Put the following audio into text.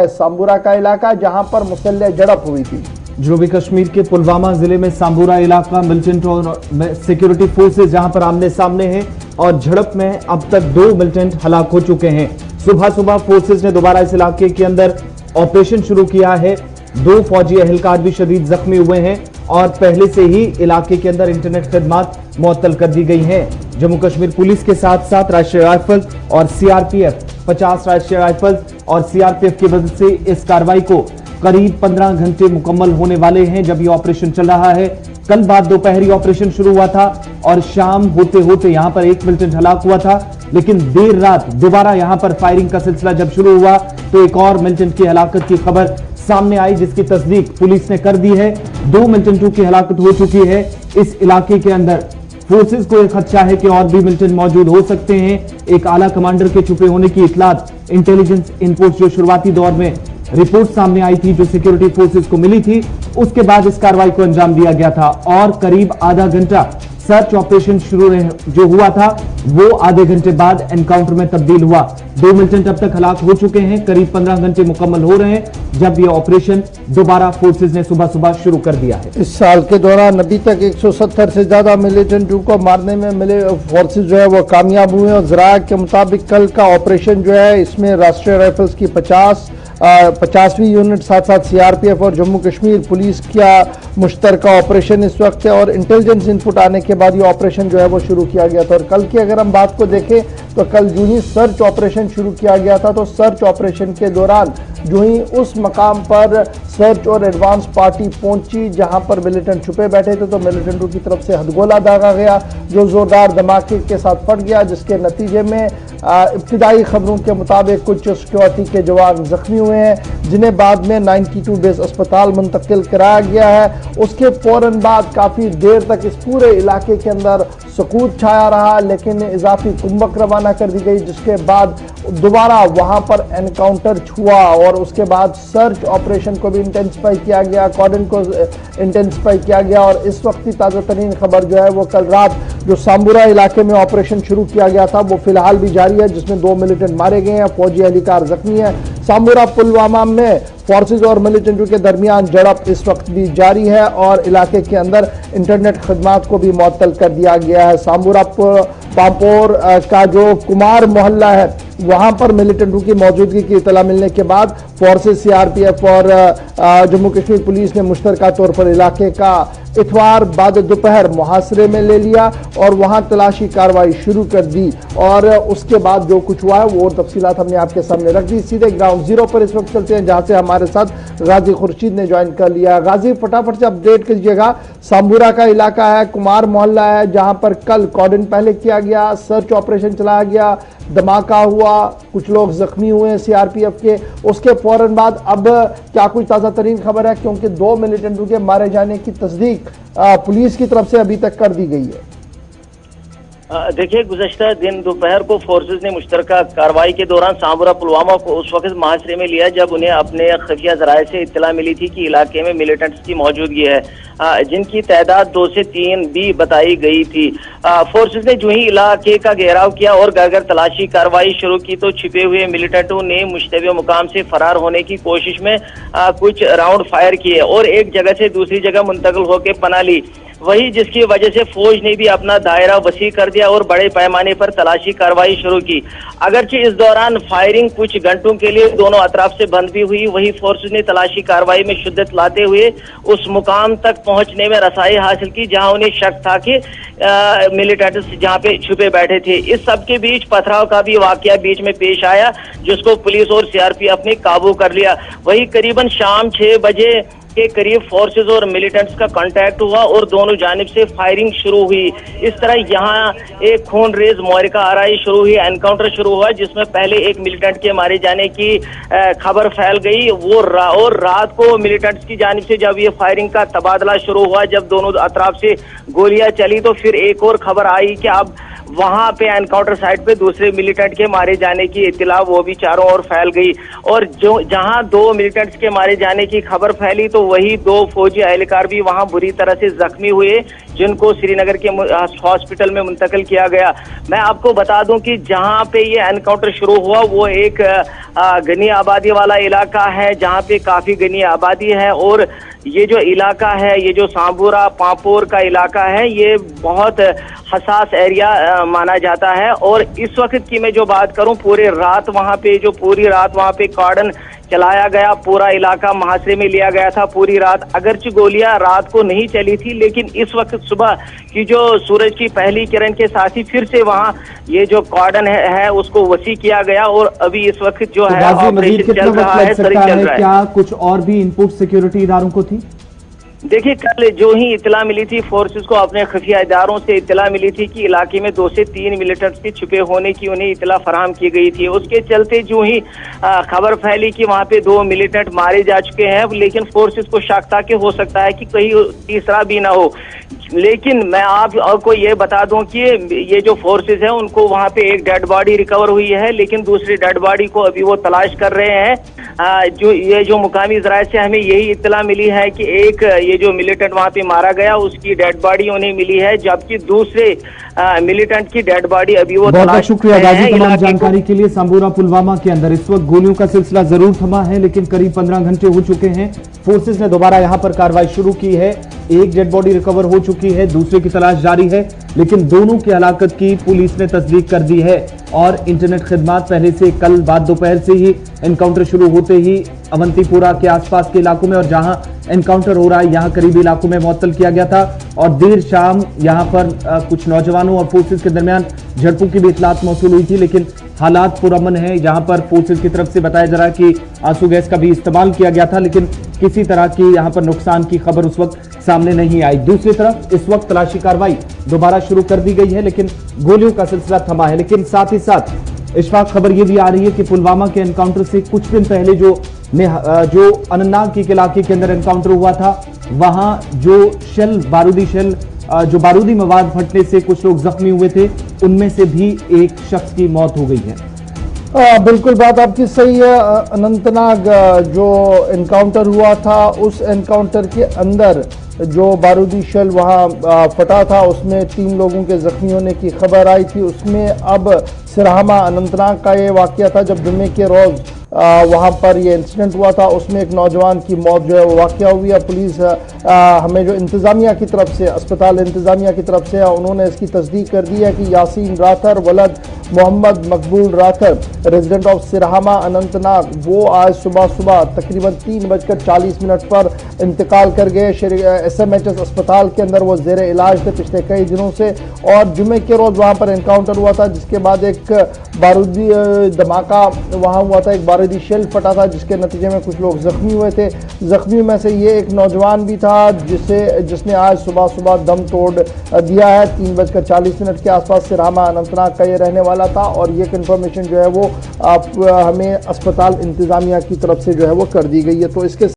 है सांबुरा का इलाका, जहां पर मुसल्लह झड़प हुई थी। जनूबी कश्मीर के पुलवामा जिले में सांबुरा इलाका, मिलिटेंट और सिक्योरिटी फोर्सेस जहां पर आमने सामने हैं और झड़प में अब तक 2 मिलिटेंट हलाक हो चुके हैं। सुबह सुबह फोर्सेस ने दोबारा इस इलाके के अंदर ऑपरेशन शुरू किया है। 2 फौजी एहलकार भी शदीद जख्मी हुए हैं और पहले से ही इलाके के अंदर इंटरनेट खिदमत मुअत्तल कर दी गई हैं। जम्मू कश्मीर पुलिस के साथ साथ राष्ट्रीय राइफल्स और सीआरपीएफ, 50 राष्ट्रीय राइफल्स और सीआरपीएफ की मदद से इस कार्रवाई को करीब 15 घंटे मुकम्मल होने वाले हैं जब ये ऑपरेशन चल रहा है। कल बाद दोपहर ऑपरेशन शुरू हुआ था और शाम होते होते यहां पर 1 मिलिटेंट हलाक हुआ था, लेकिन देर रात दोबारा यहां पर फायरिंग का सिलसिला जब शुरू हुआ तो एक और मिलिटेंट की हलाकत की खबर सामने आई, जिसकी तस्दीक पुलिस ने कर दी है। 2 मिलिटेंटों की हलाकत हो चुकी है। इस इलाके के अंदर फोर्सेस को एक खदशा है कि और भी मिलिटेंट मौजूद हो सकते हैं। एक आला कमांडर के छुपे होने की इतलात इंटेलिजेंस इनपुट जो शुरुआती दौर में रिपोर्ट सामने आई थी, जो सिक्योरिटी फोर्सेस को मिली थी, उसके बाद इस कार्रवाई को अंजाम दिया गया था और करीब आधा घंटा सर्च ऑपरेशन शुरू जो हुआ था वो आधे घंटे बाद एनकाउंटर में तब्दील हुआ। 2 मिलिटेंट अब तक हलाक हो चुके हैं। करीब 15 घंटे मुकम्मल हो रहे हैं जब यह ऑपरेशन दोबारा फोर्सेस ने सुबह सुबह शुरू कर दिया है। इस साल के दौरान अभी तक 170 से ज्यादा मिलिटेंटों को मारने में मिले फोर्सेस जो है वो कामयाब हुए और जरा के मुताबिक कल का ऑपरेशन जो है इसमें राष्ट्रीय राइफल्स की 50वीं यूनिट, साथ साथ सीआरपीएफ और जम्मू कश्मीर पुलिस का मुश्तरका ऑपरेशन इस वक्त है और इंटेलिजेंस इनपुट आने के बाद ये ऑपरेशन जो है वो शुरू किया गया था। और कल की अगर हम बात को देखें तो कल जो ही सर्च ऑपरेशन शुरू किया गया था तो सर्च ऑपरेशन के दौरान जो ही उस मकाम पर सर्च और एडवांस पार्टी पहुंची जहां पर मिलिटेंट छुपे बैठे थे तो मिलिटेंटों की तरफ से हथगोला दागा गया जो जोरदार धमाके के साथ फट गया, जिसके नतीजे में इब्तिदाई खबरों के मुताबिक कुछ सिक्योरिटी के जवान जख्मी हुए हैं, जिन्हें बाद में 92 बेस अस्पताल मुंतकिल कराया गया है। उसके फौरन बाद काफ़ी देर तक इस पूरे इलाके के अंदर सुकूत छाया रहा, लेकिन इजाफी कुंभक रवाना कर दी गई, जिसके बाद दोबारा वहां पर एनकाउंटर हुआ और उसके बाद सर्च ऑपरेशन को भी इंटेंसिफाई किया गया, कॉर्डन को इंटेंसिफाई किया गया। और इस वक्त की ताज़ा तरीन खबर जो है वो कल रात जो सांबुरा इलाके में ऑपरेशन शुरू किया गया था वो फिलहाल भी जारी है, जिसमें 2 मिलिटेंट मारे गए हैं, फौजी एहलकार जख्मी है। सांबुरा पुलवामा में फोर्सेस और मिलिटेंटों के दरमियान झड़प इस वक्त भी जारी है और इलाके के अंदर इंटरनेट खदमात को भी मुअत्तल कर दिया गया है। सांबुरा पांपोर का जो कुमार मोहल्ला है वहां पर मिलिटेंटों की मौजूदगी की इतला मिलने के बाद फोर्सेस, सीआरपीएफ और जम्मू कश्मीर पुलिस ने मुश्तरका तौर पर इलाके का इतवार बाद दोपहर मुहासरे में ले लिया और वहां तलाशी कार्रवाई शुरू कर दी। और उसके बाद जो कुछ हुआ है वो तफसीलात हमने आपके सामने रख दी। सीधे ग्राउंड जीरो पर इस वक्त चलते हैं जहां से हमारे साथ गाजी खुर्शीद ने ज्वाइन कर लिया। गाजी, फटाफट से अपडेट कीजिएगा। सांबुरा का इलाका है, कुमार मोहल्ला है, जहां पर कल कॉर्डन पहले किया गया, सर्च ऑपरेशन चलाया गया, धमाका हुआ, कुछ लोग जख्मी हुए सीआरपीएफ के। उसके फौरन बाद अब क्या कुछ ताज़ा तरीन खबर है, क्योंकि 2 मिलिटेंटों के मारे जाने की तस्दीक पुलिस की तरफ से अभी तक कर दी गई है। देखिए, गुज़श्ता दिन दोपहर को फोर्सेस ने मुश्तरका कार्रवाई के दौरान सांबुरा पुलवामा को उस वक्त मुहासरे में लिया जब उन्हें अपने खुफिया ज़राए से इत्तला मिली थी कि इलाके में मिलिटेंट्स की मौजूदगी है, जिनकी तादाद 2 से 3 भी बताई गई थी। फोर्सेस ने जो ही इलाके का घेराव किया और घर घर तलाशी कार्रवाई शुरू की तो छिपे हुए मिलिटेंटों ने मुश्तबे मुकाम से फरार होने की कोशिश में कुछ राउंड फायर किए और एक जगह से दूसरी जगह मुंतकिल होकर पनाह ली, वही जिसकी वजह से फौज ने भी अपना दायरा वसी कर दिया और बड़े पैमाने पर तलाशी कार्रवाई शुरू की। अगरचे इस दौरान फायरिंग कुछ घंटों के लिए दोनों अतराफ से बंद भी हुई, वही फोर्सेस ने तलाशी कार्रवाई में शिद्दत लाते हुए उस मुकाम तक पहुंचने में रसाई हासिल की जहां उन्हें शक था कि मिलिटेंट्स जहां पे छुपे बैठे थे। इस सब के बीच पथराव का भी वाकया बीच में पेश आया, जिसको पुलिस और सीआरपीएफ ने काबू कर लिया। वही करीबन शाम 6 बजे के करीब फोर्सेस और मिलिटेंट्स का कांटेक्ट हुआ और दोनों जानिब से फायरिंग शुरू हुई। इस तरह यहाँ एक खून रेज मोहरिका आराई शुरू हुई, एनकाउंटर शुरू हुआ, जिसमें पहले एक मिलिटेंट के मारे जाने की खबर फैल गई। और रात को मिलिटेंट्स की जानिब से जब ये फायरिंग का तबादला शुरू हुआ, जब दोनों अतराफ से गोलियां चली तो फिर एक और खबर आई कि अब वहां पे एनकाउंटर साइट पे दूसरे मिलिटेंट के मारे जाने की इत्तला वो भी चारों ओर फैल गई। और जो जहां 2 मिलिटेंट्स के मारे जाने की खबर फैली तो वही 2 फौजी एहलकार भी वहां बुरी तरह से जख्मी हुए। जिनको श्रीनगर के हॉस्पिटल में मुंतकिल किया गया। मैं आपको बता दूं कि जहां पे ये एनकाउंटर शुरू हुआ वो एक घनी आबादी वाला इलाका है, जहां पे काफी घनी आबादी है, और ये जो इलाका है, ये जो सांबुरा पापोर का इलाका है, ये बहुत हसास एरिया माना जाता है। और इस वक्त की मैं जो बात करूं, पूरी रात वहां पे कॉर्डन चलाया गया, पूरा इलाका मुहासरे में लिया गया था पूरी रात। अगरचे गोलियां रात को नहीं चली थी, लेकिन इस वक्त सुबह की जो सूरज की पहली किरण के साथ ही फिर से वहां ये जो कॉर्डन है उसको वसी किया गया, और अभी इस वक्त जो है ऑपरेशन चल रहा है, सही चल रहा है। क्या कुछ और भी इनपुट सिक्योरिटी इदारों को थी? देखिए, कल जो ही इतला मिली थी फोर्सेस को, अपने खुफिया इदारों से इतला मिली थी कि इलाके में 2 से 3 मिलिटेंट्स के छुपे होने की उन्हें इतला फराहम की गई थी। उसके चलते जो ही खबर फैली कि वहां पे 2 मिलिटेंट मारे जा चुके हैं, लेकिन फोर्सेस को शक था कि हो सकता है कि कहीं तीसरा भी ना हो। लेकिन मैं आपको ये बता दूं कि ये जो फोर्सेस है उनको वहां पे एक डेड बॉडी रिकवर हुई है, लेकिन दूसरी डेड बॉडी को अभी वो तलाश कर रहे हैं। जो मुकामी जराये से हमें यही इत्तला मिली है कि एक ये जो मिलिटेंट वहां पे मारा गया उसकी डेड बॉडी उन्हें मिली है, जबकि दूसरे मिलिटेंट की डेड बॉडी अभी वो बहुत तलाश शुक्रिया कर रहे गाजी हैं। तमाम जानकारी के लिए। सांबुरा पुलवामा के अंदर इस वक्त गोलियों का सिलसिला जरूर थमा है, लेकिन करीब 15 घंटे हो चुके हैं। फोर्सेस ने दोबारा यहां पर कार्रवाई शुरू की है। एक डेड बॉडी रिकवर हो चुकी है, दूसरे की तलाश जारी है, लेकिन दोनों की हलाकत की पुलिस ने तस्दीक कर दी है। और इंटरनेट खिदमत पहले से कल बाद दोपहर से ही एनकाउंटर शुरू होते ही अवंतीपुरा के आसपास के इलाकों में और जहां एनकाउंटर हो रहा है यहां करीबी इलाकों में मुअत्तल किया गया था। और देर शाम यहां पर कुछ नौजवानों और फोर्सेस के दरमियान झड़पों की भी इतलात मौसूल हुई थी, लेकिन हालात पुरअमन है। जहां पर फोर्सेस की तरफ से बताया जा रहा है कि आंसू गैस का भी इस्तेमाल किया गया था, लेकिन किसी तरह की यहां पर नुकसान की खबर उस वक्त सामने नहीं आई। दूसरी तरफ इस वक्त तलाशी कार्रवाई दोबारा शुरू कर दी गई है, लेकिन गोलियों का सिलसिला थमा है। लेकिन साथ ही साथ इशफाक खबर यह भी आ रही है कि पुलवामा के एनकाउंटर से कुछ दिन पहले जो अनंतनाग के इलाके के अंदर एनकाउंटर हुआ था, वहां जो बारूदी शेल जो बारूदी मवाद फटने से कुछ लोग जख्मी हुए थे, उनमें से भी एक शख्स की मौत हो गई है। बिल्कुल बात आपकी सही है। अनंतनाग जो एनकाउंटर हुआ था, उस एनकाउंटर के अंदर जो बारूदी शेल वहाँ फटा था, उसमें 3 लोगों के जख्मी होने की खबर आई थी। उसमें अब सिरहामा अनंतनाग का ये वाकया था, जब जुम्मे के रोज़ वहाँ पर ये इंसिडेंट हुआ था, उसमें एक नौजवान की मौत जो है वो वाकया हुई है। पुलिस हमें जो इंतज़ामिया की तरफ से, अस्पताल इंतज़ामिया की तरफ से उन्होंने इसकी तस्दीक कर दी है कि Yasin rather वलद Mohammad Maqbool rather, resident of सिरहामा Anantnag, वो आज सुबह तकरीबन 3:40 पर इंतकाल कर गए। SMHS अस्पताल के अंदर वो ज़ेर इलाज थे पिछले कई दिनों से, और जुमे के रोज़ वहाँ पर एनकाउंटर हुआ था, जिसके बाद एक बारूदी धमाका वहाँ हुआ था, एक बारूदी शेल फटा था, जिसके नतीजे में कुछ लोग जख्मी हुए थे। जख्मी में से ये एक नौजवान भी था जिसने आज सुबह दम तोड़ दिया है। 3:40 के आसपास सिरहामा अनंतनाग का ये रहने वाला था, और ये कंफर्मेशन जो है वो हमें अस्पताल इंतजामिया की तरफ से जो है वो कर दी गई है। तो इसके